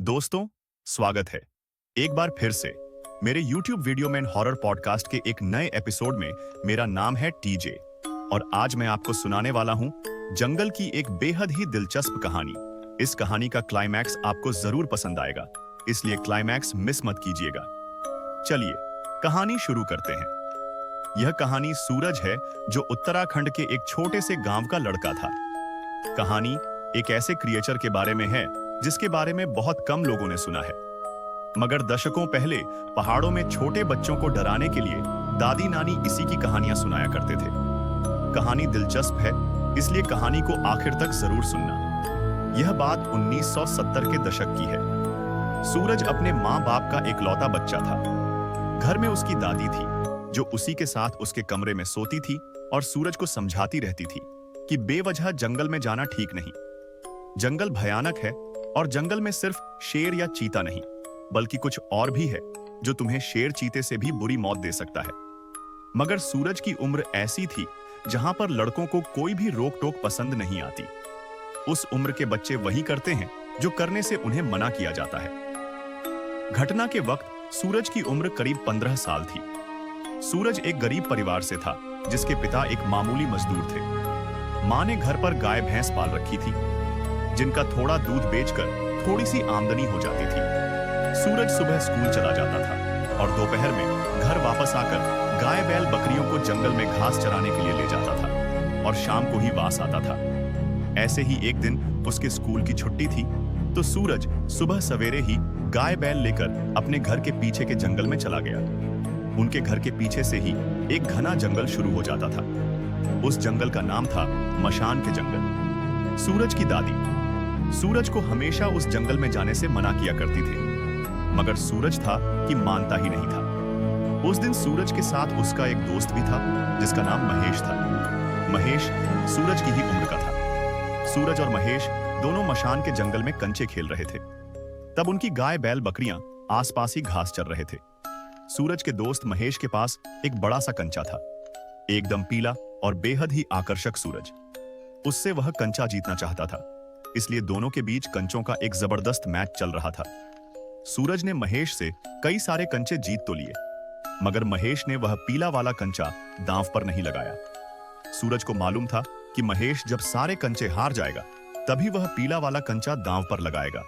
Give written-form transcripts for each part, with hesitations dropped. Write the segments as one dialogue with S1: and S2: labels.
S1: दोस्तों, स्वागत है एक बार फिर से मेरे YouTube वीडियो में हॉरर पॉडकास्ट के एक नए एपिसोड में। मेरा नाम है टीजे और आज मैं आपको सुनाने वाला हूं जंगल की एक बेहद ही दिलचस्प कहानी। इस कहानी का क्लाइमैक्स आपको जरूर पसंद आएगा, इसलिए क्लाइमैक्स मिस मत कीजिएगा। चलिए कहानी शुरू करते हैं। यह कहानी सूरज है, जो उत्तराखंड के एक छोटे से गांव का लड़का था। कहानी एक ऐसे क्रिएचर के बारे में है जिसके बारे में बहुत कम लोगों ने सुना है, मगर दशकों पहले पहाड़ों में छोटे बच्चों को डराने के लिए दादी नानी इसी की कहानियां सुनाया करते थे। कहानी दिलचस्प है, इसलिए कहानी को आखिर तक जरूर सुनना। यह बात 1970 के दशक की है। सूरज अपने माँ बाप का इकलौता बच्चा था। घर में उसकी दादी थी, जो उसी के साथ उसके कमरे में सोती थी और सूरज को समझाती रहती थी कि बेवजह जंगल में जाना ठीक नहीं। जंगल भयानक है और जंगल में सिर्फ शेर या चीता नहीं, बल्कि कुछ और भी है जो तुम्हें शेर चीते से भी बुरी मौत दे सकता है। मगर सूरज की उम्र ऐसी थी जहां पर लड़कों को कोई भी रोक टोक पसंद नहीं आती। उस उम्र के बच्चे वही करते हैं जो करने से उन्हें मना किया जाता है। घटना के वक्त सूरज की उम्र करीब 15 साल थी। सूरज एक गरीब परिवार से था, जिसके पिता एक मामूली मजदूर थे। मां ने घर पर गाय भैंस पाल रखी थी, जिनका थोड़ा दूध बेचकर थोड़ी सी आमदनी हो जाती थी। सूरज सुबह स्कूल चला जाता था और दोपहर में घर वापस आकर गाय बैल बकरियों को जंगल में घास चराने के लिए ले जाता था और शाम को ही वापस आता था। ऐसे ही एक दिन उसके स्कूल की छुट्टी थी, तो सूरज सुबह सवेरे ही गाय बैल लेकर अपने घर के पीछे के जंगल में चला गया। उनके घर के पीछे से ही एक घना जंगल शुरू हो जाता था। उस जंगल का नाम था मशान के जंगल। सूरज की दादी सूरज को हमेशा उस जंगल में जाने से मना किया करती थी, मगर सूरज था कि मानता ही नहीं था। उस दिन सूरज के साथ उसका एक दोस्त भी था, जिसका नाम महेश था। महेश सूरज की ही उम्र का था। सूरज और महेश दोनों मशान के जंगल में कंचे खेल रहे थे। तब उनकी गाय बैल बकरियां आसपास ही घास चर रहे थे। सूरज के दोस्त महेश के पास एक बड़ा सा कंचा था, एकदम पीला और बेहद ही आकर्षक सूरज। उससे वह कंचा जीतना चाहता था, इसलिए दोनों के बीच कंचों का एक जबरदस्त मैच चल रहा था। सूरज ने महेश से कई सारे कंचे जीत तो लिए, मगर महेश ने वह पीला वाला कंचा दांव पर नहीं लगाया। सूरज को मालूम था कि महेश जब सारे कंचे हार जाएगा, तभी वह पीला वाला कंचा दांव पर लगाएगा।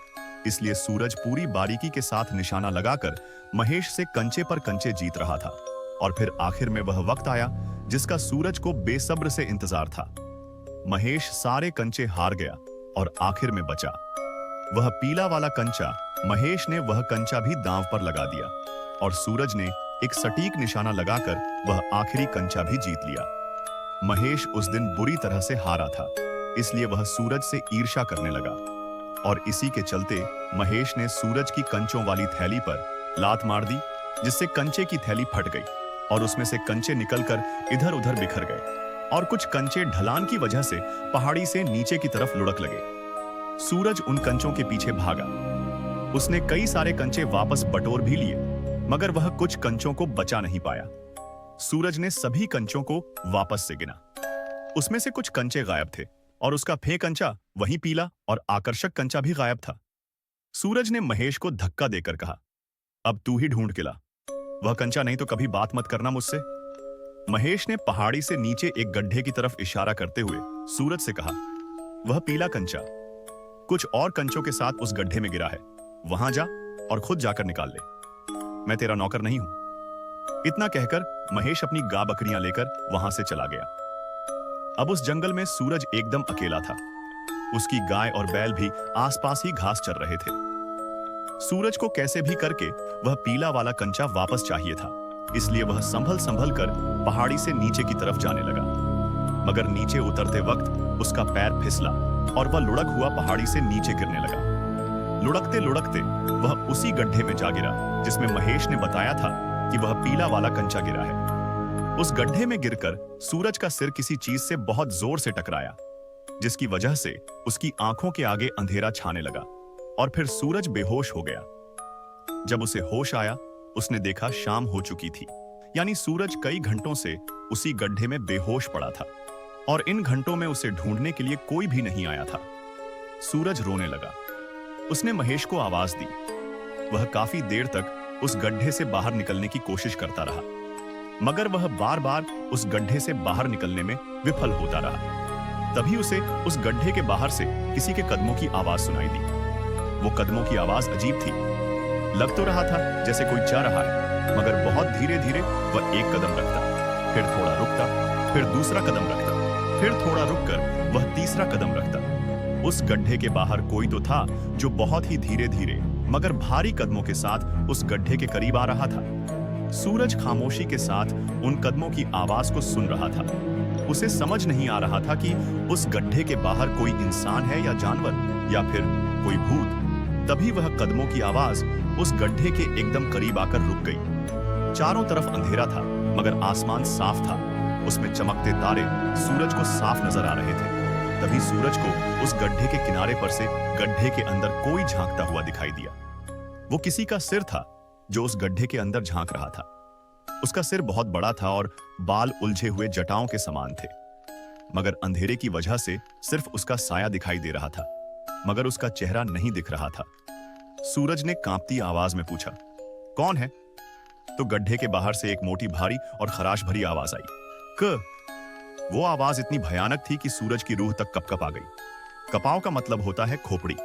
S1: इसलिए सूरज पूरी बारीकी के साथ निशाना लगाकर महेश से कंचे पर कंचे जीत रहा था। और फिर आखिर में वह वक्त आया जिसका सूरज को बेसब्र से इंतजार था। महेश सारे कंचे हार गया और आखिर में बचा वह पीला वाला कंचा। महेश ने वह कंचा भी दांव पर लगा दिया और सूरज ने एक सटीक निशाना लगाकर वह आखिरी कंचा भी जीत लिया। महेश उस दिन बुरी तरह से हारा था, इसलिए वह सूरज से ईर्ष्या करने लगा और इसी के चलते महेश ने सूरज की कंचों वाली थैली पर लात मार दी, जिससे कंचे की थैली फट गई और उसमें से कंचे निकलकर इधर उधर बिखर गए और कुछ कंचे ढलान की वजह से पहाड़ी से नीचे की तरफ लुढ़क लगे। सूरज उन कंचों के पीछे भागा। उसने कई सारे कंचे वापस बटोर भी लिए, मगर वह कुछ कंचों को बचा नहीं पाया। सूरज ने सभी कंचों को वापस से गिना। उसमें से कुछ कंचे गायब थे और उसका फेंक कंचा, वही पीला और आकर्षक कंचा भी गायब था। सूरज ने महेश को धक्का देकर कहा, अब तू ही ढूंढ के ला, वह कंचा नहीं तो कभी बात मत करना मुझसे। महेश ने पहाड़ी से नीचे एक गड्ढे की तरफ इशारा करते हुए सूरज से कहा, वह पीला कंचा कुछ और कंचों के साथ उस गड्ढे में गिरा है, वहां जा और खुद जाकर निकाल ले, मैं तेरा नौकर नहीं हूं। इतना कहकर महेश अपनी गाय बकरियां लेकर वहां से चला गया। अब उस जंगल में सूरज एकदम अकेला था। उसकी गाय और बैल भी आसपास ही घास चर रहे थे। सूरज को कैसे भी करके वह पीला वाला कंचा वापस चाहिए था, इसलिए वह संभल संभल कर पहाड़ी से नीचे की तरफ जाने लगा। मगर नीचे उतरते वक्त उसका पैर फिसला और वह लुढ़क हुआ पहाड़ी से नीचे गिरने लगा। लुढ़कते लुढ़कते वह उसी गड्ढे में जा गिरा जिसमें महेश ने बताया था कि वह पीला वाला कंचा गिरा है। उस गड्ढे में गिरकर सूरज का सिर किसी चीज से बहुत जोर से टकराया, जिसकी वजह से उसकी आंखों के आगे अंधेरा छाने लगा और फिर सूरज बेहोश हो गया। जब उसे होश आया, उसने देखा शाम हो चुकी थी, यानी सूरज कई घंटों से उसी गड्ढे में बेहोश पड़ा था और इन घंटों में उसे ढूंढने के लिए कोई भी नहीं आया था। सूरज रोने लगा। उसने महेश को आवाज दी। वह काफी देर तक उस गड्ढे से बाहर निकलने की कोशिश करता रहा, मगर वह बार बार उस गड्ढे से बाहर निकलने में विफल होता रहा। तभी उसे उस गड्ढे के बाहर से किसी के कदमों की आवाज सुनाई दी। वो कदमों की आवाज अजीब थी। लग तो रहा था जैसे कोई जा रहा है, मगर बहुत धीरे धीरे वह एक कदम रखता, फिर थोड़ा रुकता, फिर दूसरा कदम रखता, फिर थोड़ा रुककर वह तीसरा कदम रखता। उस गड्ढे के बाहर कोई तो था जो बहुत ही धीरे धीरे मगर भारी कदमों के साथ उस गड्ढे के करीब आ रहा था। सूरज खामोशी के साथ उन कदमों की आवाज को सुन रहा था। उसे समझ नहीं आ रहा था कि उस गड्ढे के बाहर कोई इंसान है या जानवर या फिर कोई भूत। तभी वह कदमों की आवाज उस गड्ढे के एकदम करीब आकर रुक गई। चारों तरफ अंधेरा था, मगर आसमान साफ था। उसमें चमकते तारे सूरज को साफ नजर आ रहे थे। तभी सूरज को उस गड्ढे के किनारे पर से गड्ढे के अंदर कोई झांकता हुआ दिखाई दिया। वो किसी का सिर था जो उस गड्ढे के अंदर झांक रहा था। उसका सिर बहुत बड़ा था और बाल उलझे हुए जटाओं के समान थे, मगर अंधेरे की वजह से सिर्फ उसका साया दिखाई दे रहा था, मगर उसका चेहरा नहीं दिख रहा था। सूरज ने कांपती आवाज में पूछा, कौन है? तो गड्ढे के बाहर से एक मोटी भारी और खराश भरी आवाज आई, क। वो आवाज इतनी भयानक थी कि सूरज की रूह तक कपकप आ गई। कपाव का मतलब होता है खोपड़ी।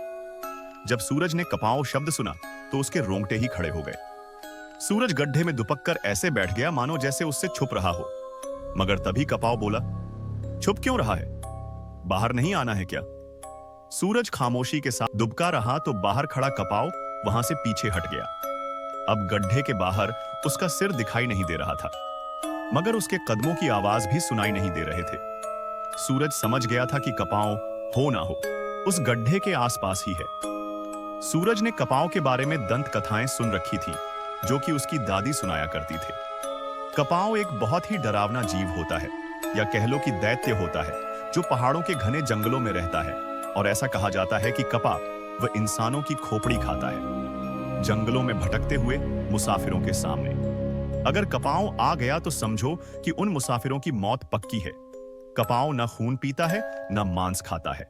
S1: जब सूरज ने कपाव शब्द सुना तो उसके रोंगटे ही खड़े हो गए। सूरज गड्ढे में दुपक कर ऐसे बैठ गया मानो जैसे उससे छुप रहा हो। मगर तभी कपाव बोला, छुप क्यों रहा है? बाहर नहीं आना है क्या? सूरज खामोशी के साथ दुबका रहा तो बाहर खड़ा कपाव वहां से पीछे हट गया। अब गड्ढे के बाहर उसका सिर दिखाई नहीं दे रहा था, मगर उसके कदमों की आवाज भी सुनाई नहीं दे रहे थे। सूरज समझ गया था कि कपाव हो ना हो उस गड्ढे के आसपास ही है। सूरज ने कपाव के बारे में दंत कथाएं सुन रखी थी जो कि उसकी दादी सुनाया करती थी। कपाव एक बहुत ही डरावना जीव होता है, या कह लो कि दैत्य होता है, जो पहाड़ों के घने जंगलों में रहता है। और ऐसा कहा जाता है कि कपा वह इंसानों की खोपड़ी खाता है, जंगलों में भटकते हुए मुसाफिरों के सामने। अगर कपाव आ गया तो समझो कि उन मुसाफिरों की मौत पक्की है। कपाव न खून पीता है न मांस खाता है।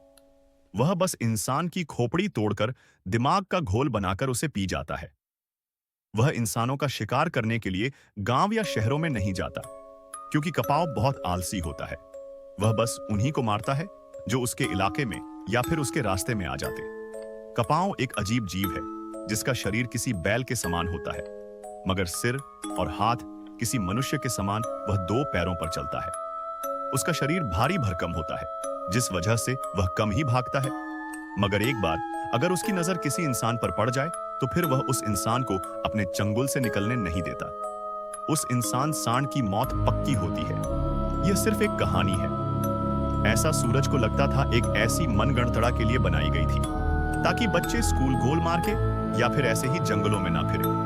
S1: वह बस इंसान की खोपड़ी तोड़कर दिमाग का घोल बनाकर उसे पी जाता है। वह इंसानों का शिकार करने के लिए गांव या शहरों में नहीं जाता, क्योंकि कपाव बहुत आलसी होता है। वह बस उन्हीं को मारता है जो उसके इलाके में या फिर उसके रास्ते में आ जाते। कपाव एक अजीब जीव है जिसका शरीर किसी बैल के समान होता है, मगर सिर और हाथ किसी मनुष्य के समान वह 2 पैरों पर चलता है। उसका शरीर भारी भरकम होता है, जिस वजह से वह कम ही भागता है। मगर एक बार अगर उसकी नजर किसी इंसान पर पड़ जाए तो फिर वह उस इंसान को अपने चंगुल से निकलने नहीं देता। उस इंसान सांड की मौत पक्की होती है। यह सिर्फ एक कहानी है। ऐसा सूरज को लगता था एक ऐसी मनगढ़ंतड़ा के लिए बनाई गई थी, ताकि बच्चे स्कूल गोल मार के या फिर ऐसे ही जंगलों में ना फिरे।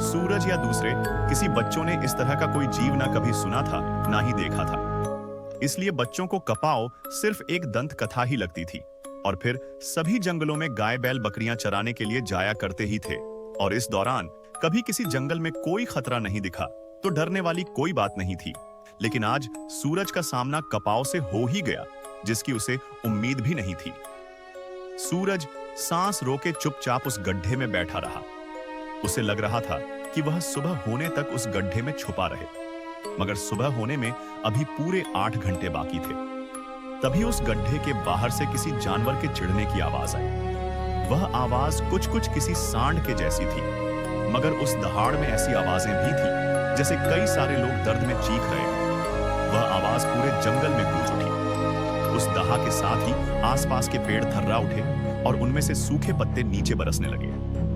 S1: सूरज या दूसरे किसी बच्चों ने इस तरह का कोई जीव ना कभी सुना था ना ही देखा था। इसलिए बच्चों को कपाव सिर्फ एक दंत कथा ही लगती थी। और फिर सभी जंगलों में गाय बैल बकरियां चराने के लिए जाया करते ही थे। और इस दौरान कभी किसी जंगल में कोई खतरा नहीं दिखा तो डरने वाली कोई बात नहीं थी। लेकिन आज सूरज का सामना कपाव से हो ही गया, जिसकी उसे उम्मीद भी नहीं थी। सूरज सांस रोके चुपचाप उस गड्ढे में बैठा रहा। उसे लग रहा था कि वह सुबह होने तक उस गड्ढे में छुपा रहे, मगर सुबह होने में अभी पूरे 8 घंटे बाकी थे। तभी उस गड्ढे के बाहर से किसी जानवर के चिढ़ने की आवाज आई। वह आवाज कुछ किसी सांड के जैसी थी, मगर उस दहाड़ में ऐसी आवाजें भी थी जैसे कई सारे लोग दर्द में चीख रहे हैं। वह आवाज पूरे जंगल में गूंज उठी। उस दहा के साथ ही आसपास के पेड़ थर्रा उठे और उनमें से सूखे पत्ते नीचे बरसने लगे।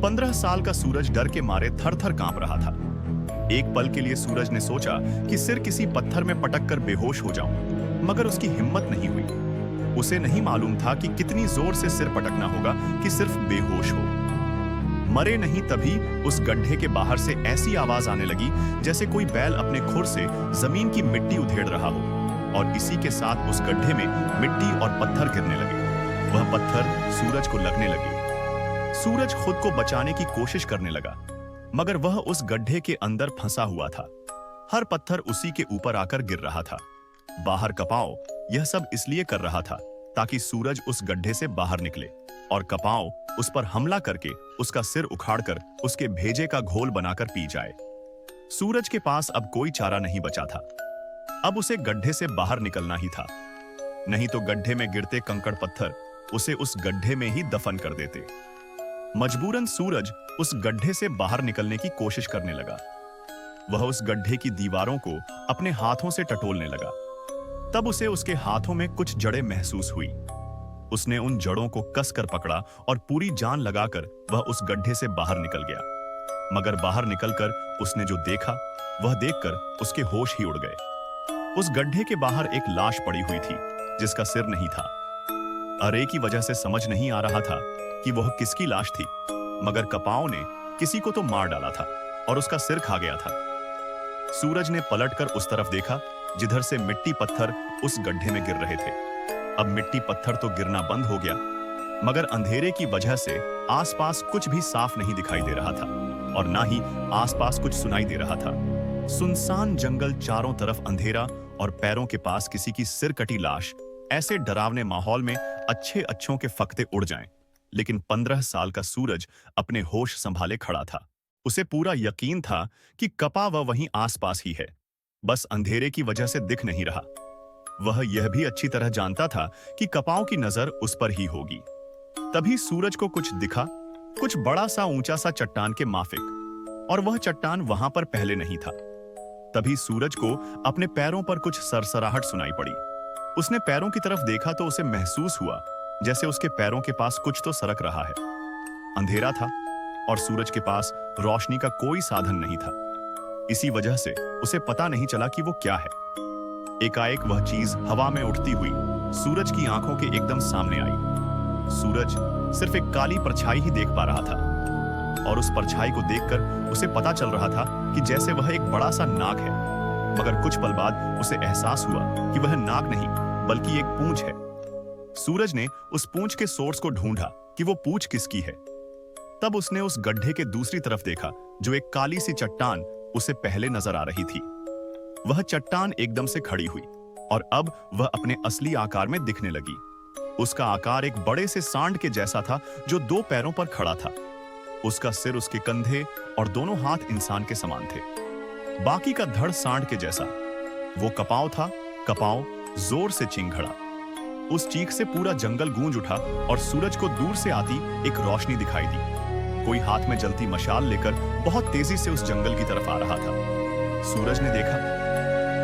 S1: 15 साल का सूरज डर के मारे थर-थर कांप रहा था। एक पल के लिए सूरज ने सोचा कि सिर किसी पत्थर में पटक कर बेहोश हो जाऊं, मगर उसकी हिम्मत नहीं हुई। उसे नहीं मालूम था कि कितनी जोर से सिर पटकना होगा कि सिर्फ बेहोश हो। मरे नहीं तभी उस गड्ढे के बाहर से ऐसी आवाज आने लगी जैसे कोई बैल अपने खुर से जमीन की मिट्टी उधेड़ रहा हो, और इसी के साथ उस गड्ढे में मिट्टी और पत्थर गिरने लगे। वह पत्थर सूरज को लगने लगे। सूरज खुद को बचाने की कोशिश करने लगा, मगर वह उस गड्ढे के अंदर फंसा हुआ था। हर पत्थर उसी के ऊपर आकर गिर रहा था। बाहर कपाव यह सब इसलिए कर रहा था ताकि सूरज उस गड्ढे से बाहर निकले और कपाव उस पर हमला करके उसका सिर उखाड़कर उसके भेजे का घोल बनाकर पी जाए। सूरज के पास अब कोई चारा नहीं बचा था। अब उसे गड्ढे से बाहर निकलना ही था, नहीं तो गड्ढे में गिरते कंकड़ पत्थर उसे उस गड्ढे में ही दफन कर देते। मजबूरन सूरज उस गड्ढे से बाहर निकलने की कोशिश करने लगा। वह उस गड्ढे की दीवारों को अपने हाथों से टटोलने लगा। तब उसे उसके हाथों में कुछ जड़ें महसूस हुई। उसने उन जड़ों को कसकर पकड़ा और पूरी जान लगाकर वह उस गड्ढे से बाहर निकल गया। मगर बाहर निकलकर उसने जो देखा वह देखकर उसके होश ही उड़ गए। उस गड्ढे के बाहर एक लाश पड़ी हुई थी जिसका सिर नहीं था। अरे की वजह से समझ नहीं आ रहा था कि वह किसकी लाश थी, मगर कपाव ने किसी को तो मार डाला था और उसका सिर खा गया था। सूरज ने पलटकर उस तरफ देखा जिधर से मिट्टी पत्थर उस गड्ढे में गिर रहे थे। अब मिट्टी पत्थर तो गिरना बंद हो गया, मगर अंधेरे की वजह से आसपास कुछ भी साफ नहीं दिखाई दे रहा था और ना ही आसपास कुछ सुनाई दे रहा था। सुनसान जंगल, चारों तरफ अंधेरा और पैरों के पास किसी की सिर कटी लाश। ऐसे डरावने माहौल में अच्छे अच्छों के फक्ते उड़ जाएं, लेकिन 15 साल का सूरज अपने होश संभाले खड़ा था। उसे पूरा यकीन था कि कपाव वहीं आसपास ही है, बस अंधेरे की वजह से दिख नहीं रहा। वह यह भी अच्छी तरह जानता था कि कपाव की नजर उस पर ही होगी। तभी सूरज को कुछ दिखा, कुछ बड़ा सा ऊंचा सा चट्टान के माफिक, और वह चट्टान वहां पर पहले नहीं था। तभी सूरज को अपने पैरों पर कुछ सरसराहट सुनाई पड़ी। उसने पैरों की तरफ देखा तो उसे महसूस हुआ जैसे उसके पैरों के पास कुछ तो सरक रहा है। अंधेरा था और सूरज के पास रोशनी का कोई साधन नहीं था। इसी वजह से उसे पता नहीं चला कि वो क्या है। एकाएक वह चीज हवा में उठती हुई सूरज की आंखों के एकदम सामने आई। सूरज सिर्फ एक काली परछाई ही देख पा रहा था और उस परछाई को देखकर उसे पता चल रहा था कि जैसे वह एक बड़ा सा नाग है। मगर कुछ पल बाद उसे एहसास हुआ कि वह नाग नहीं बल्कि एक पूंछ है। सूरज ने उस पूंछ के सोर्स को ढूंढा कि वो पूंछ किसकी है। तब उसने उस गड्ढे के दूसरी तरफ देखा जो एक काली सी चट्टान उसे पहले नजर आ रही थी। वह चट्टान एकदम से खड़ी हुई और अब वह अपने असली आकार में दिखने लगी। उसका आकार एक बड़े से सांड के जैसा था जो 2 पैरों पर खड़ा था। उसका सिर, उसके कंधे और दोनों हाथ इंसान के समान थे। बाकी का धड़ सांड के जैसा। वो कपाव था। कपाव जोर से चिंघड़ा। उस चीख से पूरा जंगल गूंज उठा और सूरज को दूर से आती एक रोशनी दिखाई दी। कोई हाथ में जलती मशाल लेकर बहुत तेजी से उस जंगल की तरफ आ रहा था। सूरज ने देखा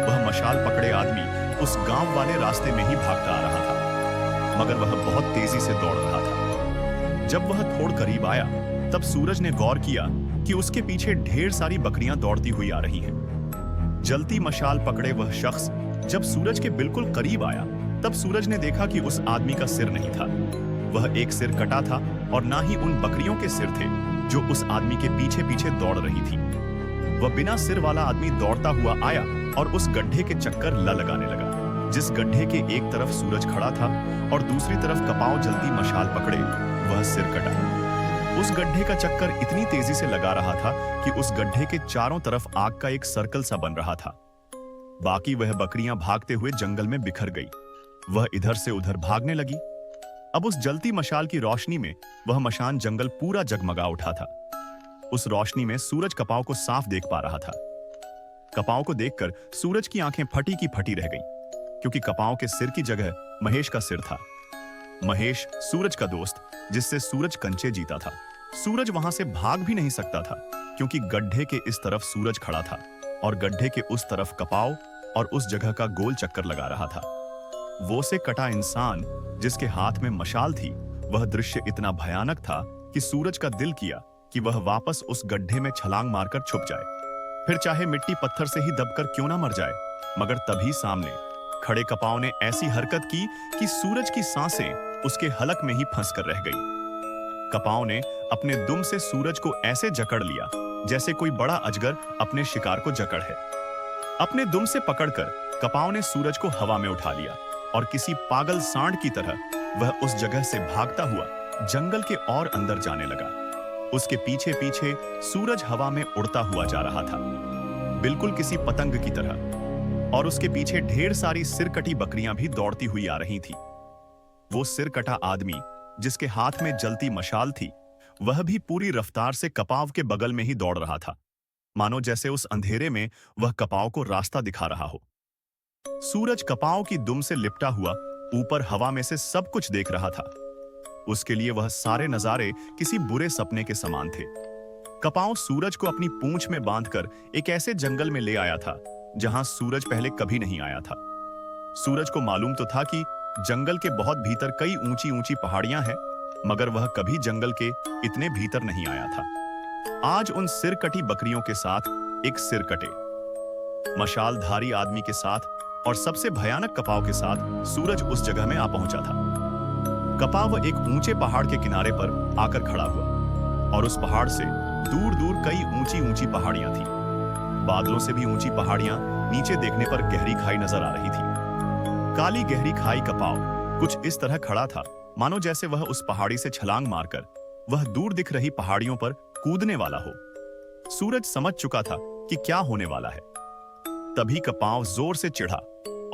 S1: वह मशाल पकड़े आदमी उस गांव वाले रास्ते में ही भागता आ रहा था, मगर वह बहुत तेजी से दौड़ रहा था। जब वह थोड़ करीब आया तब सूरज ने गौर किया कि उसके पीछे ढेर सारी बकरियां दौड़ती हुई आ रही हैं। जलती मशाल पकड़े वह शख्स जब सूरज के बिल्कुल करीब आया तब सूरज ने देखा कि उस आदमी का सिर नहीं था। वह एक सिर कटा था और ना ही उन बकरियों के सिर थे जो उस आदमी के पीछे पीछे दौड़ रही थी। वह बिना सिर वाला आदमी दौड़ता हुआ आया और उस गड्ढे के चक्कर लगाने लगा। जिस गड्ढे के एक तरफ सूरज खड़ा था और दूसरी तरफ कपाव जलती मशाल पकड़े वह सिर कटा। उस गड्ढे का चक्कर इतनी तेजी से लगा रहा था कि उस गड्ढे के चारों तरफ आग का एक सर्कल सा बन रहा था। बाकी वह बकरियां भागते हुए जंगल में बिखर गई। वह इधर से उधर भागने लगी। अब उस जलती मशाल की रोशनी में वह मशान जंगल पूरा जगमगा उठा था। उस रोशनी में सूरज कपाव को साफ देख पा रहा था। कपाव को देखकर सूरज की आंखें फटी की फटी रह गईं, क्योंकि कपाव के सिर की जगह महेश का सिर था। महेश सूरज का दोस्त, जिससे सूरज कंचे जीता था। सूरज वहां से भाग भी नहीं सकता था, क्योंकि गड्ढे के इस तरफ सूरज खड़ा था और गड्ढे के उस तरफ कपाव और उस जगह का गोल चक्कर लगा रहा था। वो से कटा इंसान जिसके हाथ में मशाल थी, वह दृश्य इतना भयानक था कि सूरज का दिल किया कि वह वापस उस गड्ढे में छलांग मारकर छुप जाए, फिर चाहे मिट्टी पत्थर से ही दबकर क्यों ना मर जाए। मगर तभी सामने खड़े कपाव ने ऐसी हरकत की कि सूरज की सांसें उसके हलक में ही फंस कर रह गई। कपाव ने अपने दुम से सूरज को ऐसे जकड़ लिया जैसे कोई बड़ा अजगर अपने शिकार को जकड़ है। अपने दुम से पकड़कर कपाव ने सूरज को हवा में उठा लिया और किसी पागल सांड की तरह वह उस जगह से भागता हुआ जंगल के और अंदर जाने लगा। उसके पीछे पीछे सूरज हवा में उड़ता हुआ जा रहा था, बिल्कुल किसी पतंग की तरह, और उसके पीछे ढेर सारी सिरकटी बकरियां भी दौड़ती हुई आ रही थी। वो सिर कटा आदमी जिसके हाथ में जलती मशाल थी, वह भी पूरी रफ्तार से कपाव के बगल में ही दौड़ रहा था, मानो जैसे उस अंधेरे में वह कपाव को रास्ता दिखा रहा हो। सूरज कपाव की दुम से लिपटा हुआ ऊपर हवा में से सब कुछ देख रहा था। उसके लिए वह सारे नजारे किसी बुरे सपने के समान थे। कपाव सूरज को अपनी पूंछ में बांधकर एक ऐसे जंगल में ले आया था जहां सूरज पहले कभी नहीं आया था। सूरज को मालूम तो था कि जंगल के बहुत भीतर कई ऊंची ऊंची पहाड़ियां हैं, मगर वह कभी जंगल के इतने भीतर नहीं आया था। आज उन सिर कटी बकरियों के साथ एक सिर कटे, मशालधारी आदमी के साथ और सबसे भयानक कपाव के साथ सूरज उस जगह में आ पहुंचा था। कपाव एक ऊंचे पहाड़ के किनारे पर आकर खड़ा हुआ और उस पहाड़ से दूर दूर कई ऊंची ऊंची पहाड़ियां थी। बादलों से भी ऊंची पहाड़ियां नीचे देखने पर गहरी खाई नजर आ रही थी। काली गहरी खाई कपाव कुछ इस तरह खड़ा था मानो जैसे वह उस पहाड़ी से छलांग मारकर वह दूर दिख रही पहाड़ियों पर कूदने वाला हो। सूरज समझ चुका था कि क्या होने वाला है। तभी कपाव जोर से चिढ़ा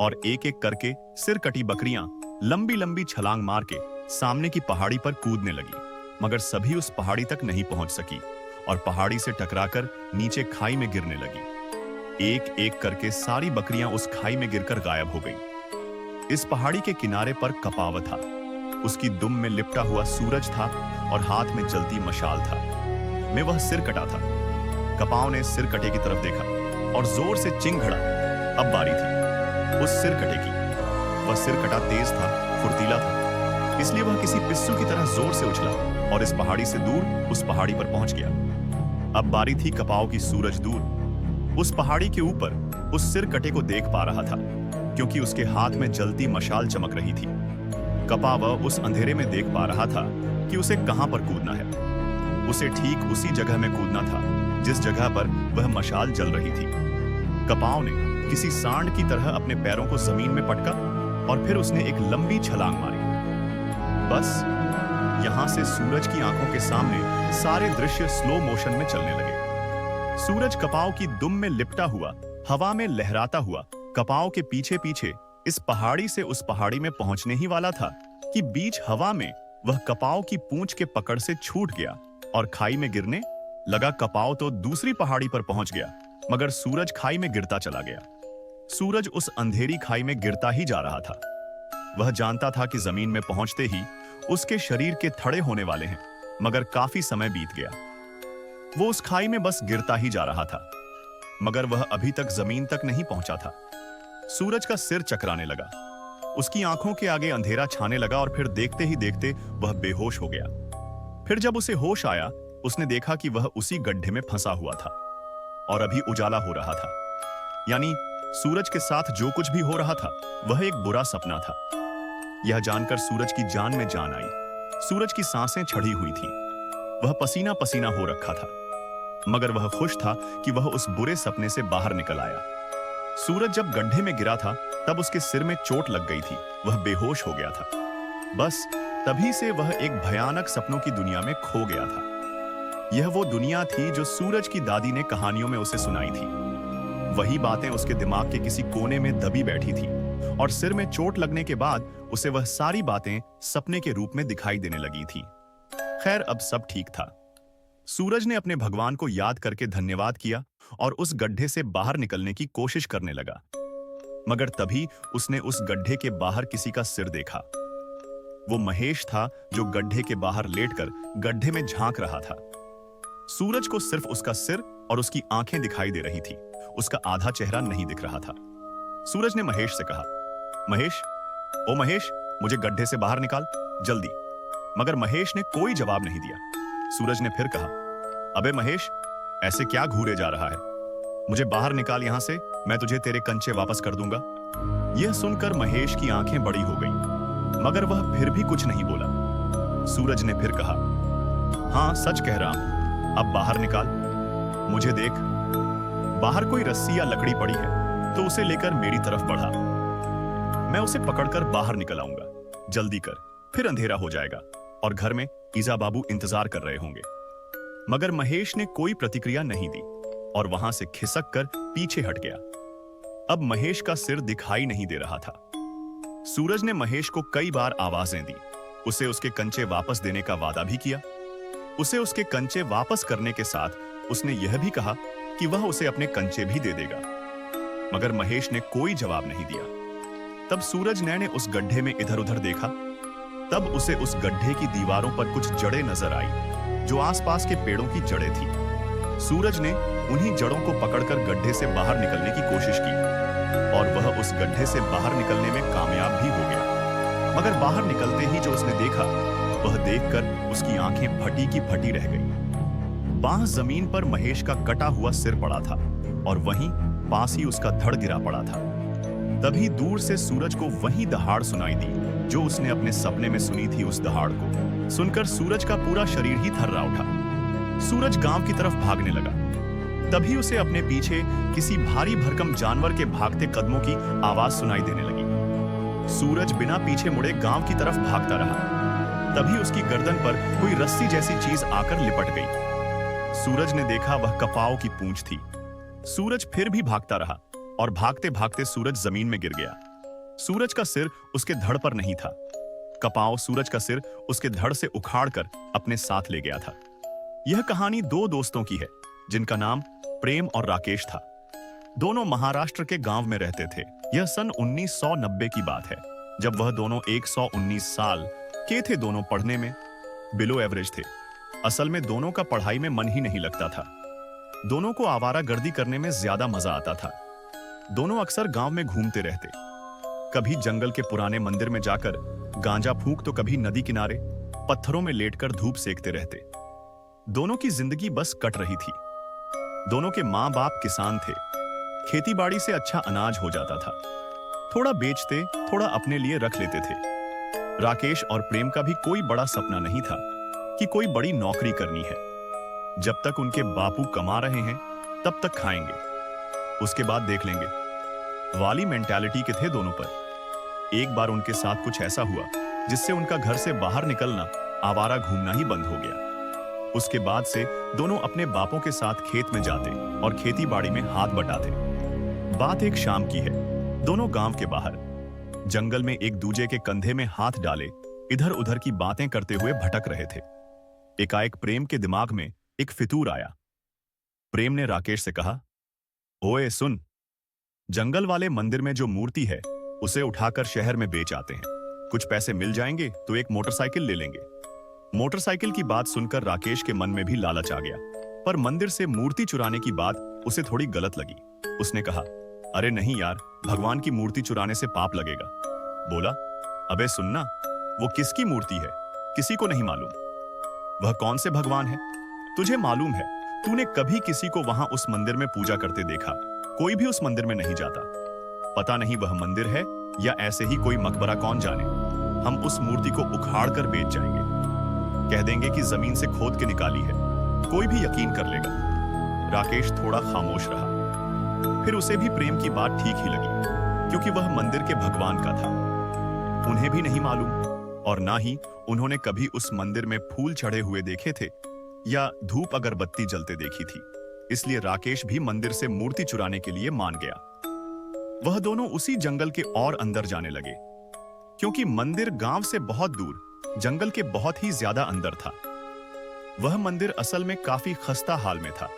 S1: और एक एक करके सिर कटी बकरियां लंबी लंबी छलांग मार के सामने की पहाड़ी पर कूदने लगी, मगर सभी उस पहाड़ी तक नहीं पहुंच सकी और पहाड़ी से टकराकर नीचे खाई में गिरने लगी। एक एक करके सारी बकरियां उस खाई में गिरकर गायब हो गई। इस पहाड़ी के किनारे पर कपाव था। उसकी दुम में लिपटा हुआ सूरज था और हाथ में जलती मशाल था। मैं वह सिर कटा था। कपाव ने सिर कटे की तरफ देखा और जोर से चिंघड़ा। अब बारी थी उस सिर कटे की। वह सिर कटा तेज था, फुर्तीला था, इसलिए वह किसी पिस्सू की तरह जोर से उछला और इस पहाड़ी से दूर उस पहाड़ी पर पहुंच गया। अब बारी थी कपाव की। सूरज दूर उस पहाड़ी के ऊपर उस सिर कटे को देख पा रहा था, क्योंकि उसके हाथ में जलती मशाल चमक रही थी। कपाव उस अंधेरे में देख पा रहा था कि उसे कहां पर कूदना है। उसे ठीक उसी जगह में कूदना था जिस जगह पर वह मशाल जल रही थी। कपाव ने किसी सांड की तरह अपने पैरों को जमीन में पटका और फिर उसने एक लंबी छलांग मारी। बस यहां से सूरज की आंखों के सामने सारे दृश्य स्लो मोशन में चलने लगे। सूरज कपाव की दुम में लिपटा हुआ, हवा में लहराता हुआ कपाव के पीछे पीछे इस पहाड़ी से उस पहाड़ी में पहुंचने ही वाला था कि बीच हवा में वह कपाव की पूंछ के पकड़ से छूट गया और खाई में गिरने लगा। कपाव तो दूसरी पहाड़ी पर पहुंच गया, मगर सूरज खाई में गिरता चला गया। सूरज उस अंधेरी खाई में गिरता ही जा रहा था। वह जानता था कि जमीन में पहुंचते ही उसके शरीर के थड़े होने वाले हैं, मगर काफी समय बीत गया। वो उस खाई में बस गिरता ही जा रहा था, मगर वह अभी तक जमीन तक नहीं पहुंचा था। सूरज का सिर चकराने लगा, उसकी आंखों के आगे अंधेरा छाने लगा और फिर देखते ही देखते वह बेहोश हो गया। फिर जब उसे होश आया, उसने देखा कि वह उसी गड्ढे में फंसा हुआ था और अभी उजाला हो रहा था। यानी सूरज के साथ जो कुछ भी हो रहा था वह एक बुरा सपना था। यह जानकर सूरज की जान में जान आई। सूरज की सांसें चढ़ी हुई थीं। वह पसीना पसीना हो रखा था, मगर वह खुश था कि वह उस बुरे सपने से बाहर निकल आया। सूरज जब गड्ढे में गिरा था तब उसके सिर में चोट लग गई थी। वह बेहोश हो गया था। बस तभी से वह एक भयानक सपनों की दुनिया में खो गया था। यह वो दुनिया थी जो सूरज की दादी ने कहानियों में उसे सुनाई थी। वही बातें उसके दिमाग के किसी कोने में दबी बैठी थी और सिर में चोट लगने के बाद उसे वह सारी बातें सपने के रूप में दिखाई देने लगी थी। खैर, अब सब ठीक था। सूरज ने अपने भगवान को याद करके धन्यवाद किया और उस गड्ढे से बाहर निकलने की कोशिश करने लगा, मगर तभी उसने उस गड्ढे के बाहर किसी का सिर देखा। वो महेश था, जो गड्ढे के बाहर लेटकर गड्ढे में झांक रहा था। सूरज को सिर्फ उसका सिर और उसकी आंखें दिखाई दे रही थी, उसका आधा चेहरा नहीं दिख रहा था। सूरज ने महेश से कहा, महेश, ओ महेश, मुझे गड्ढे से बाहर निकाल, जल्दी। मगर महेश ने कोई जवाब नहीं दिया। सूरज ने फिर कहा, अबे महेश, ऐसे क्या घूरे जा रहा है? मुझे बाहर निकाल यहां से, मैं तुझे तेरे कंचे वापस कर दूंगा। यह सुनकर महेश की आंखें बड़ी हो गईं, मगर वह फिर भी कुछ नहीं बोला। सूरज ने फिर कहा, हां, सच कह रहा हूं, अब बाहर निकाल, मुझे देख। बाहर कोई रस्सी या लकड़ी पड़ी है तो उसे लेकर मेरी तरफ बढ़ा, मैं उसे पकड़कर बाहर निकल आऊंगा। जल्दी कर, फिर अंधेरा हो जाएगा और घर में ईजा बाबू इंतजार कर रहे होंगे। मगर महेश ने कोई प्रतिक्रिया नहीं दी और वहां से खिसक कर पीछे हट गया। अब महेश का सिर दिखाई नहीं दे रहा था। सूरज ने महेश को कई बार आवाजें दी, उसे उसके कंचे वापस देने का वादा भी किया। उसे उसके कंचे वापस करने के साथ उसने यह भी कहा कि वह उसे अपने कंचे भी दे देगा, मगर महेश ने कोई जवाब नहीं दिया। तब सूरज ने उस गड्ढे में इधर उधर देखा। तब उसे उस गड्ढे की दीवारों पर कुछ जड़ें नजर आई जो आसपास के पेड़ों की जड़ें थी। सूरज ने उन्हीं जड़ों को पकड़कर गड्ढे से बाहर निकलने की कोशिश की और वह उस गड्ढे से बाहर निकलने में कामयाब भी हो गया। मगर बाहर निकलते ही जो उसने देखा वह देखकर उसकी आंखें फटी की फटी रह गई। बांह जमीन पर महेश का कटा हुआ सिर पड़ा था और वहीं पास ही उसका धड़ गिरा पड़ा था। तभी दूर से सूरज को वही दहाड़ सुनाई दी जो उसने अपने सपने में सुनी थी। उस दहाड़ को सुनकर सूरज का पूरा शरीर ही थर्रा उठा। सूरज गांव की तरफ भागने लगा। तभी उसे अपने पीछे किसी भारी भरकम जानवर के भागते कदमों की आवाज सुनाई देने लगी। सूरज बिना पीछे मुड़े गांव की तरफ भागता रहा। तभी उसकी गर्दन पर कोई रस्सी जैसी चीज आकर लिपट गई। सूरज ने देखा वह कपाओ की पूंछ थी। सूरज फिर भी भागता रहा और भागते भागते सूरज जमीन में गिर गया। सूरज का सिर उसके धड़ पर नहीं था। कपाओ सूरज का सिर उसके धड़ से उखाड़कर अपने साथ ले गया था। यह कहानी दो दोस्तों की है जिनका नाम प्रेम और राकेश था। दोनों महाराष्ट्र के गांव में रहते थे। यह सन 1990 की बात है जब वह दोनों 119 साल के थे। दोनों पढ़ने में बिलो एवरेज थे। असल में दोनों का पढ़ाई में मन ही नहीं लगता था। दोनों को आवारागर्दी करने में ज्यादा मजा आता था। दोनों अक्सर गांव में घूमते रहते, कभी जंगल के पुराने मंदिर में जाकर गांजा फूंक तो कभी नदी किनारे पत्थरों में लेटकर धूप सेकते रहते। दोनों की जिंदगी बस कट रही थी। दोनों के माँ बाप किसान थे। खेतीबाड़ी से अच्छा अनाज हो जाता था। थोड़ा बेचते, थोड़ा अपने लिए रख लेते थे। राकेश और प्रेम का भी कोई बड़ा सपना नहीं था कि कोई बड़ी नौकरी करनी है। जब तक उनके बापू कमा रहे हैं तब तक खाएंगे, उसके बाद देख लेंगे वाली मेंटालिटी के थे दोनों पर। एक बार उनके साथ कुछ ऐसा हुआ जिससे उनका घर से बाहर निकलना, आवारा घूमना ही बंद हो गया। उसके बाद से दोनों अपने बापों के साथ खेत में जाते और खेती बाड़ी में हाथ बटाते। बात एक शाम की है। दोनों गांव के बाहर जंगल में एक दूजे के कंधे में हाथ डाले इधर उधर की बातें करते हुए भटक रहे थे। एकाएक प्रेम के दिमाग में एक फितूर आया। प्रेम ने राकेश से कहा, ओए सुन, जंगल वाले मंदिर में जो मूर्ति है उसे उठाकर शहर में बेच आते हैं। कुछ पैसे मिल जाएंगे तो एक मोटरसाइकिल ले लेंगे। मोटरसाइकिल की बात सुनकर राकेश के मन में भी लालच आ गया, पर मंदिर से मूर्ति चुराने की बात उसे थोड़ी गलत लगी। उसने कहा, अरे नहीं यार, भगवान की मूर्ति चुराने से पाप लगेगा। बोला, अबे सुनना, वो किसकी मूर्ति है किसी को नहीं मालूम। वह कौन से भगवान है तुझे मालूम है? तूने कभी किसी को वहां उस मंदिर में पूजा करते देखा? कोई भी उस मंदिर में नहीं जाता। पता नहीं वह मंदिर है या ऐसे ही कोई मकबरा, कौन जाने। हम उस मूर्ति को उखाड़ कर बेच जाएंगे। कह देंगे कि जमीन से खोद के निकाली है, कोई भी यकीन कर लेगा। राकेश थोड़ा खामोश रहा। फिर उसे भी प्रेम की बात ठीक ही लगी, क्योंकि वह मंदिर के भगवान का था। उन्हें भी नहीं मालूम और ना ही उन्होंने कभी उस मंदिर में फूल चढ़े हुए देखे थे या धूप अगरबत्ती जलते देखी थी। इसलिए राकेश भी मंदिर से मूर्ति चुराने के लिए मान गया। वह दोनों उसी जंगल के और अंदर जाने लगे, क्योंकि मंदिर गांव से बहुत दूर जंगल के बहुत ही ज्यादा अंदर था। वह मंदिर असल में काफी खस्ता हाल में था।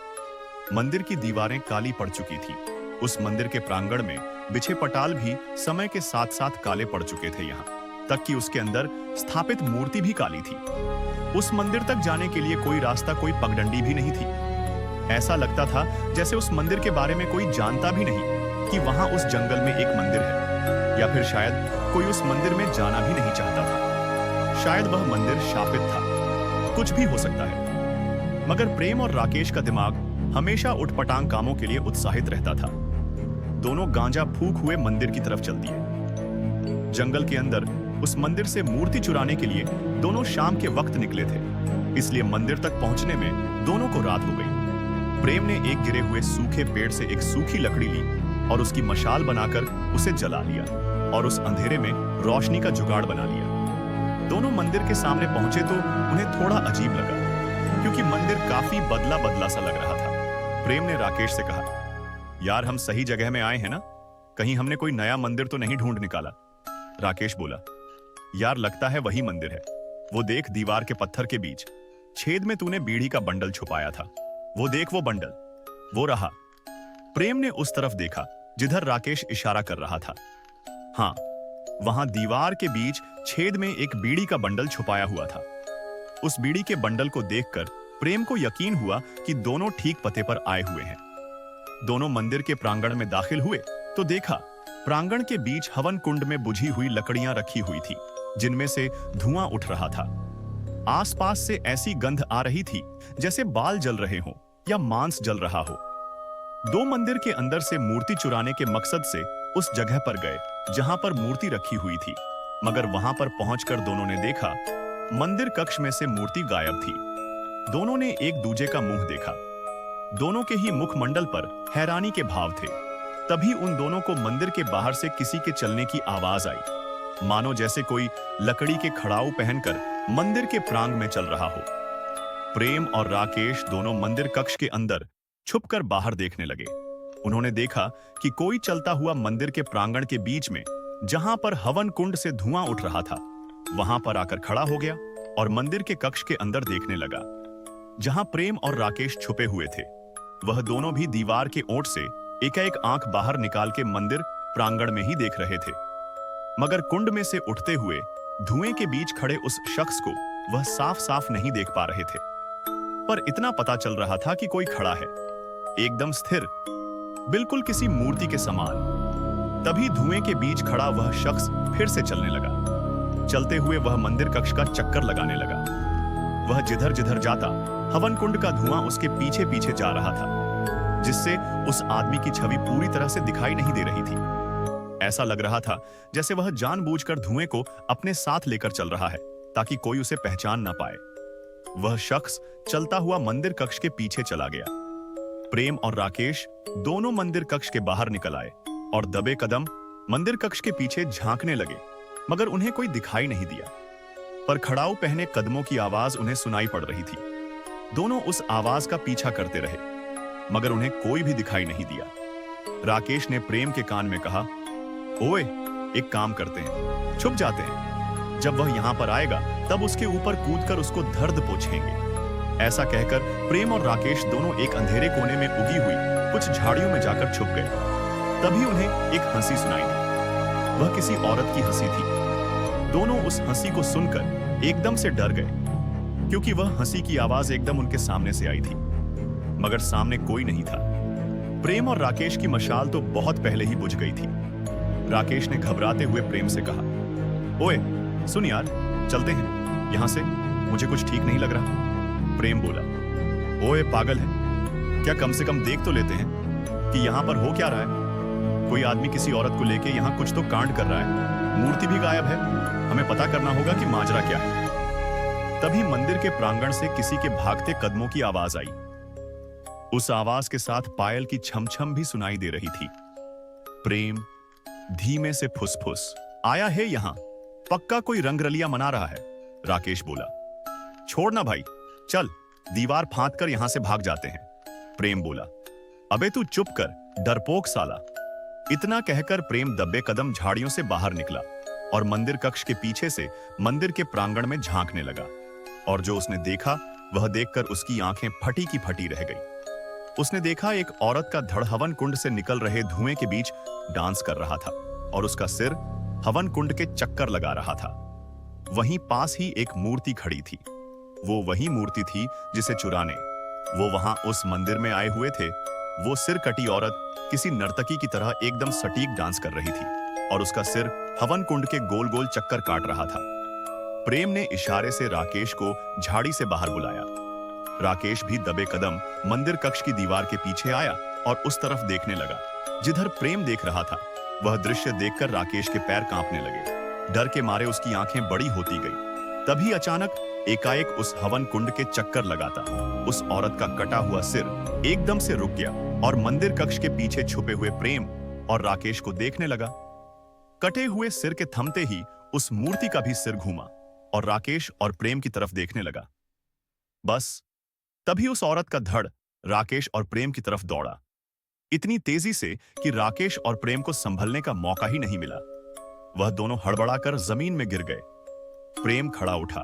S1: मंदिर की दीवारें काली पड़ चुकी थी। उस मंदिर के प्रांगण में बिछे पटाल भी समय के साथ साथ काले पड़ चुके थे, यहाँ तक कि उसके अंदर स्थापित मूर्ति भी काली थी। उस मंदिर तक जाने के लिए कोई रास्ता, कोई पगडंडी भी नहीं थी। ऐसा लगता था जैसे उस मंदिर के बारे में कोई जानता भी नहीं कि वहां उस जंगल में एक मंदिर है, या फिर शायद कोई उस मंदिर में जाना भी नहीं चाहता था। शायद वह मंदिर शापित था, कुछ भी हो सकता है। मगर प्रेम और राकेश का दिमाग हमेशा उठपटांग कामों के लिए उत्साहित रहता था। दोनों गांजा फूंक हुए मंदिर की तरफ चल दिए। जंगल के अंदर उस मंदिर से मूर्ति चुराने के लिए दोनों शाम के वक्त निकले थे, इसलिए मंदिर तक पहुंचने में दोनों को रात हो गई। प्रेम ने एक गिरे हुए सूखे पेड़ से एक सूखी लकड़ी ली और उसकी मशाल बनाकर उसे जला लिया और उस अंधेरे में रोशनी का जुगाड़ बना लिया। दोनों मंदिर के सामने पहुंचे तो उन्हें थोड़ा अजीब लगा, क्योंकि मंदिर काफी बदला बदला सा लग रहा था। प्रेम ने राकेश से कहा, यार हम सही जगह में आए हैं ना? कहीं हमने कोई नया मंदिर तो नहीं ढूंढ निकाला? राकेश बोला। यार लगता है वही मंदिर है। वो देख दीवार के पत्थर के बीच छेद में तूने बीड़ी का बंडल छुपाया था। वो देख वो बंडल, वो रहा। प्रेम ने उस तरफ देखा जिधर राकेश इशारा कर रहा था। हाँ, वहां दीवार के बीच छेद में एक बीड़ी का बंडल छुपाया हुआ था। उस बीड़ी के बंडल को देखकर प्रेम को यकीन हुआ कि दोनों ठीक पते पर आए हुए हैं। दोनों मंदिर के प्रांगण में दाखिल हुए तो देखा प्रांगण के बीच हवन कुंड में बुझी हुई लकड़ियां रखी हुई थी, जिनमें से धुआं उठ रहा था। आसपास से ऐसी गंध आ रही थी जैसे बाल जल रहे हों या मांस जल रहा हो। दो मंदिर के अंदर से मूर्ति चुराने के मकसद से उस जगह पर गए जहां पर मूर्ति रखी हुई थी, मगर वहां पर पहुंचकर दोनों ने देखा मंदिर कक्ष में से मूर्ति गायब थी। दोनों ने एक दूजे का मुंह देखा। दोनों के ही मुखमंडल पर हैरानी के भाव थे। तभी उन दोनों को मंदिर के बाहर से किसी के चलने की आवाज आई, मानो जैसे कोई लकड़ी के खड़ाऊ पहनकर मंदिर के प्रांग में चल रहा हो। प्रेम और राकेश दोनों मंदिर कक्ष के अंदर छुपकर बाहर देखने लगे। उन्होंने देखा कि कोई चलता हुआ मंदिर के प्रांगण के बीच में, जहां पर हवन कुंड से धुआं उठ रहा था, वहां पर आकर खड़ा हो गया और मंदिर के कक्ष के अंदर देखने लगा। जहां प्रेम और राकेश छुपे हुए थे, वह दोनों भी दीवार के ओट से एकाएक आंख बाहर निकाल के मंदिर प्रांगण में ही देख रहे थे। मगर कुंड में से उठते हुए धुएं के बीच खड़े उस शख्स को वह साफ साफ नहीं देख पा रहे थे, पर इतना पता चल रहा था कि कोई खड़ा है, एकदम स्थिर, बिल्कुल किसी मूर्ति के समान। तभी धुएं के बीच खड़ा वह शख्स फिर से चलने लगा। चलते हुए वह मंदिर कक्ष का चक्कर लगाने लगा। वह जिधर जिधर जाता हवन कुंड का धुआं उसके पीछे पीछे जा रहा था, जिससे उस आदमी की छवि पूरी तरह से दिखाई नहीं दे रही थी। ऐसा लग रहा था जैसे वह जानबूझकर धुएं को अपने साथ लेकर चल रहा है ताकि कोई उसे पहचान ना पाए। वह शख्स चलता हुआ मंदिर कक्ष के पीछे चला गया। प्रेम और राकेश दोनों मंदिर कक्ष के बाहर निकल आए और दबे कदम मंदिर कक्ष के पीछे झांकने लगे, मगर उन्हें कोई दिखाई नहीं दिया। पर खड़ाऊ पहने कदमों की आवाज उन्हें सुनाई पड़ रही थी। दोनों उस आवाज का पीछा करते रहे, मगर उन्हें कोई भी दिखाई नहीं दिया। राकेश ने प्रेम के कान में कहा, ओए, एक काम करते हैं, छुप जाते हैं। जब वह यहां पर आएगा तब उसके ऊपर कूदकर उसको धर्द पोंछेंगे। ऐसा कहकर प्रेम और राकेश दोनों एक अंधेरे कोने में उगी हुई कुछ झाड़ियों में जाकर छुप गए। तभी उन्हें एक हंसी सुनाई दी। वह किसी औरत की हंसी थी। दोनों उस हंसी को सुनकर एकदम से डर गए, क्योंकि वह हंसी की आवाज एकदम उनके सामने से आई थी, मगर सामने कोई नहीं था। प्रेम और राकेश की मशाल तो बहुत पहले ही बुझ गई थी। राकेश ने घबराते हुए प्रेम से कहा, ओए सुन यार, चलते हैं यहां से, मुझे कुछ ठीक नहीं लग रहा। प्रेम बोला, ओए पागल है क्या, कम से कम देख तो लेते हैं कि यहां पर हो क्या रहा है। कोई आदमी किसी औरत को लेके यहां कुछ तो कांड कर रहा है, मूर्ति भी गायब है, हमें पता करना होगा कि माजरा क्या है। तभी मंदिर के प्रांगण से किसी के भागते कदमों की आवाज आई। उस आवाज के साथ पायल की छमछम भी सुनाई दे रही थी। प्रेम धीमे से फुसफुस, आया है यहां, पक्का कोई रंगरलिया मना रहा है। राकेश बोला, छोड़ ना भाई, चल दीवार फांद कर यहां से भाग जाते हैं। प्रेम बोला, अबे तू चुप कर, डरपोक साला। इतना कहकर प्रेम दब्बे कदम झाड़ियों से बाहर निकला और मंदिर कक्ष के पीछे से मंदिर के प्रांगण में झांकने लगा। और जो उसने देखा वह देखकर उसकी आंखें फटी की फटी रह गई। उसने देखा एक औरत का धड़ हवन कुंड से निकल रहे धुएं के बीच डांस कर रहा था और उसका सिर हवन कुंड के चक्कर लगा रहा था। वहीं पास ही एक मूर्ति खड़ी थी। वो वही मूर्ति थी जिसे चुराने वो वहां उस मंदिर में आए हुए थे। वो सिर कटी औरत किसी नर्तकी की तरह एकदम सटीक डांस कर रही थी और उसका सिर हवन कुंड के गोल गोल चक्कर काट रहा था। प्रेम ने इशारे से राकेश को झाड़ी से बाहर बुलाया। राकेश भी दबे कदम मंदिर कक्ष की दीवार के पीछे आया और उस तरफ देखने लगा जिधर प्रेम देख रहा था। वह दृश्य देखकर राकेश के पैर कांपने लगे। डर के मारे उसकी आंखें बड़ी होती गई। तभी अचानक एकाएक उस हवन कुंड के चक्कर लगाता उस औरत का कटा हुआ सिर एकदम से रुक गया और मंदिर कक्ष के पीछे छुपे हुए प्रेम और राकेश को देखने लगा। कटे हुए सिर के थमते ही उस मूर्ति का भी सिर घूमा और राकेश और प्रेम की तरफ देखने लगा। बस तभी उस औरत का धड़ राकेश और प्रेम की तरफ दौड़ा, इतनी तेजी से कि राकेश और प्रेम को संभलने का मौका ही नहीं मिला। वह दोनों हड़बड़ाकर जमीन में गिर गए। प्रेम खड़ा उठा,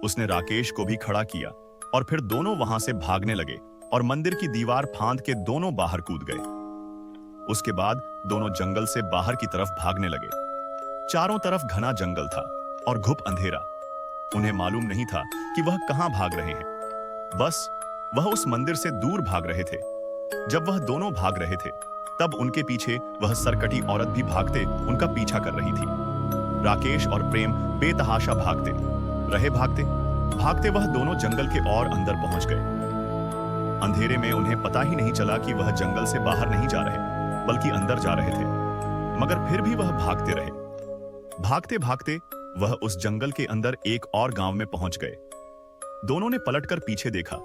S1: उसने राकेश को भी खड़ा किया और फिर दोनों वहां से भागने लगे और मंदिर की दीवार फांद के दोनों बाहर कूद गए। उसके बाद दोनों जंगल से बाहर की तरफ भागने लगे। चारों तरफ घना जंगल था और घुप अंधेरा। उन्हें मालूम नहीं था कि वह कहां भाग रहे हैं, बस वह उस मंदिर से दूर भाग रहे थे। जब वह दोनों भाग रहे थे तब उनके पीछे वह सरकटी औरत भी भागते उनका पीछा कर रही थी। राकेश और प्रेम बेतहाशा भागते रहे। भागते भागते वह दोनों जंगल के और अंदर पहुंच गए। अंधेरे में उन्हें पता ही नहीं चला कि वह जंगल से बाहर नहीं जा रहे बल्कि अंदर जा रहे थे, मगर फिर भी वह भागते रहे। भागते भागते वह उस जंगल के अंदर एक और गांव में पहुंच गए। दोनों ने पलटकर पीछे देखा।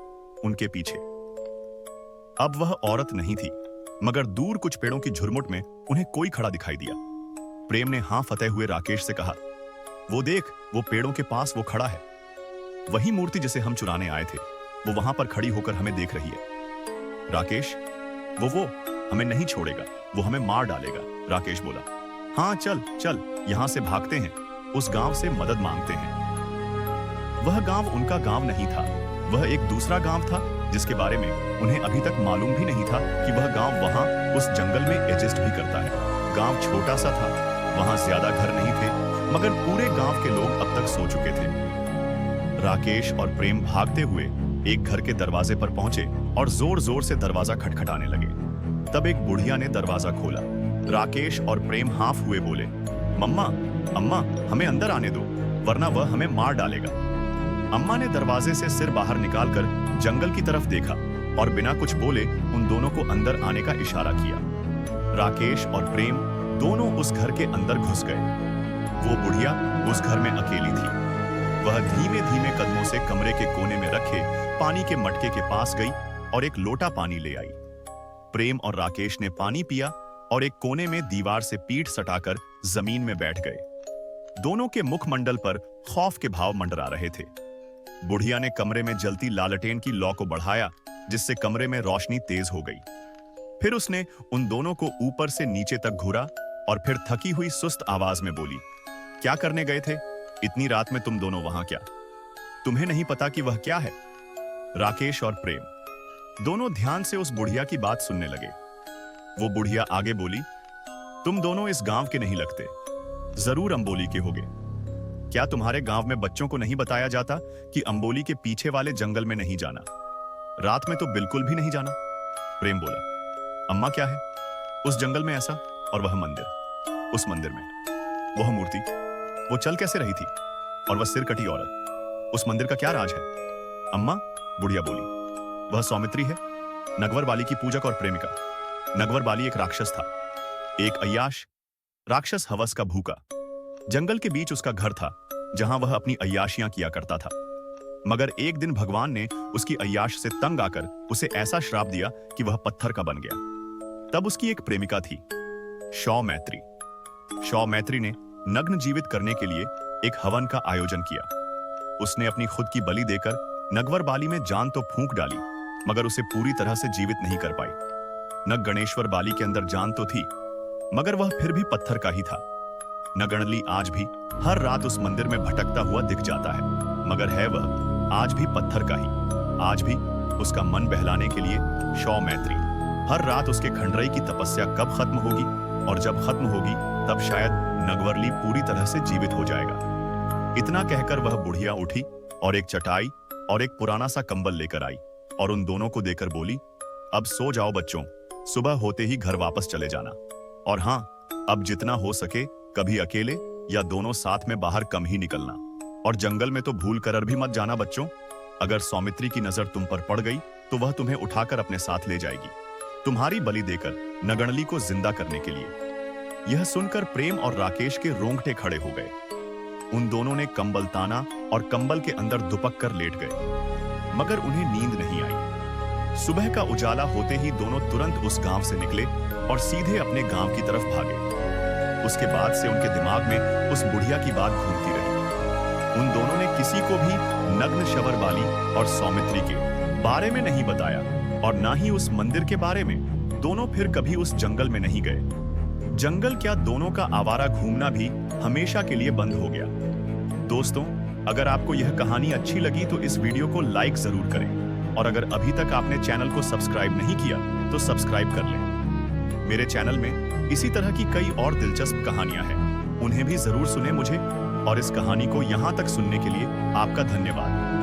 S1: उनके पीछे अब वह औरत नहीं थी, मगर दूर कुछ पेड़ों की झुरमुट में उन्हें कोई खड़ा दिखाई दिया। प्रेम ने हां फते हुए राकेश से कहा, वो देख, वो पेड़ों के पास वो खड़ा है। वही मूर्ति जिसे हम चुराने आए थे, वो वहां पर खड़ी होकर हमें देख रही है। राकेश, वो हमें नहीं छोड़ेगा, वो हमें मार डालेगा। राकेश बोला, हाँ चल चल, यहां से भागते हैं, उस गांव से मदद मांगते हैं। वह गांव उनका गांव नहीं था, वह एक दूसरा गांव था जिसके बारे में उन्हें अभी तक मालूम भी नहीं था कि वह गांव वहां उस जंगल में एग्जिस्ट भी करता है। गांव छोटा सा था, वहां ज्यादा घर नहीं थे, मगर पूरे गांव के लोग अब तक सो चुके थे। राकेश और प्रेम भागते हुए एक घर के दरवाजे पर पहुंचे और जोर जोर से दरवाजा खटखटाने लगे। तब एक बुढ़िया ने दरवाजा खोला। राकेश और प्रेम हाफ हुए बोले, मम्मा, अम्मा, हमें अंदर आने दो, वरना वह हमें मार डालेगा। अम्मा ने दरवाजे से सिर बाहर निकालकर जंगल की तरफ देखा और बिना कुछ बोले उन दोनों को अंदर आने का इशारा किया। राकेश और प्रेम दोनों उस घर के अंदर घुस गए। वो बुढ़िया उस घर में अकेली थी। वह धीमे धीमे कदमों से कमरे के कोने में रखे पानी के मटके के पास गई और एक लोटा पानी ले आई। प्रेम और राकेश ने पानी पिया और एक कोने में दीवार से पीठ सटाकर जमीन में बैठ गए। दोनों के मुखमंडल पर खौफ के भाव मंडरा रहे थे। बुढ़िया ने कमरे में जलती लालटेन की लौ को बढ़ाया, जिससे कमरे में रोशनी तेज हो गई। फिर उसने उन दोनों को ऊपर से नीचे तक घूरा और फिर थकी हुई सुस्त आवाज में बोली, क्या करने गए थे? इतनी रात में तुम दोनों वहां क्या? तुम्हें नहीं पता कि वह क्या है? राकेश और प्रेम दोनों ध्यान से उस बुढ़िया की बात सुनने लगे। वो बुढ़िया आगे बोली, तुम दोनों इस गांव के नहीं लगते, जरूर अंबोली के होगे। क्या तुम्हारे गांव में बच्चों को नहीं बताया जाता कि अंबोली के पीछे वाले जंगल में नहीं जाना? रात में तो बिल्कुल भी नहीं जाना। प्रेम बोला, अम्मा क्या है उस जंगल में ऐसा? और वह मंदिर, उस मंदिर में वह मूर्ति, वो चल कैसे रही थी? और वह सिर कटी औरत, उस मंदिर का क्या राज है? अम्मा, बुढ़िया बोली, वह सौमित्री है, नगवर बाली की पूजक और प्रेमिका। नगवर बाली एक राक्षस था, एक अय्याश, राक्षस हवस का भूखा। जंगल के बीच उसका घर था, जहां वह अपनी अय्याशियां किया करता था। मगर एक दिन भगवान ने उसकी अय्याश से तंग आकर उसे ऐसा श्राप दिया कि वह पत्थर का बन गया। तब उसकी एक प्रेमिका थी, शौ मैत्री। शौ मैत्री ने नग्न जीवित करने के लिए एक हवन का आयोजन किया। उसने अपनी खुद की बलि देकर नगवर बाली में जान तो फूंक डाली, मगर उसे पूरी तरह से जीवित नहीं कर पाई। नग गणेश्वर बाली के अंदर जान तो थी, मगर वह फिर भी पत्थर का ही था। नगणली आज भी हर रात उस मंदिर में भटकता हुआ दिख जाता है, मगर है वह आज भी पत्थर का ही। आज भी उसका मन बहलाने के लिए शौ मैत्री हर रात उसके खंडरई की तपस्या कब खत्म होगी, और जब खत्म होगी तब शायद नगवरली पूरी तरह से जीवित हो जाएगा। इतना कहकर वह बुढ़िया उठी और एक चटाई और एक पुराना सा कंबल लेकर आई और उन दोनों को देकर बोली, अब सो जाओ बच्चों, सुबह होते ही घर वापस चले जाना। और हाँ, अब जितना हो सके कभी अकेले या दोनों साथ में बाहर कम ही निकलना, और जंगल में तो भूल कर भी मत जाना बच्चों। अगर सौमित्री की नजर तुम पर पड़ गई तो वह तुम्हें उठाकर अपने साथ ले जाएगी, तुम्हारी बलि देकर नगणली को जिंदा करने के लिए। यह सुनकर प्रेम और राकेश के रोंगटे खड़े हो गए। उन दोनों ने कंबल ताना और कंबल के अंदर दुपक कर लेट गए, मगर उन्हें नींद नहीं आई। सुबह का उजाला होते ही दोनों तुरंत उस गांव से निकले और सीधे अपने गांव की तरफ भागे। उसके बाद से उनके दिमाग में उस बुढ़िया की बात घूमती रही। उन दोनों ने किसी को भी नग्न शवर बाली और सौमित्री के बारे में नहीं बताया, और ना ही उस मंदिर के बारे में। दोनों फिर कभी उस जंगल में नहीं गए। जंगल क्या दोनों का आवारा घूमना भी हमेशा के लिए बंद हो गया। दोस्तों, अगर आपको यह कहानी अच्छी लगी तो इस वीडियो को लाइक जरूर करें और अगर अभी तक आपने चैनल को सब्सक्राइब नहीं किया तो सब्सक्राइब कर लें। मेरे चैनल में इसी तरह की कई और दिलचस्प कहानियां हैं, उन्हें भी जरूर सुने मुझे, और इस कहानी को यहां तक सुनने के लिए आपका धन्यवाद।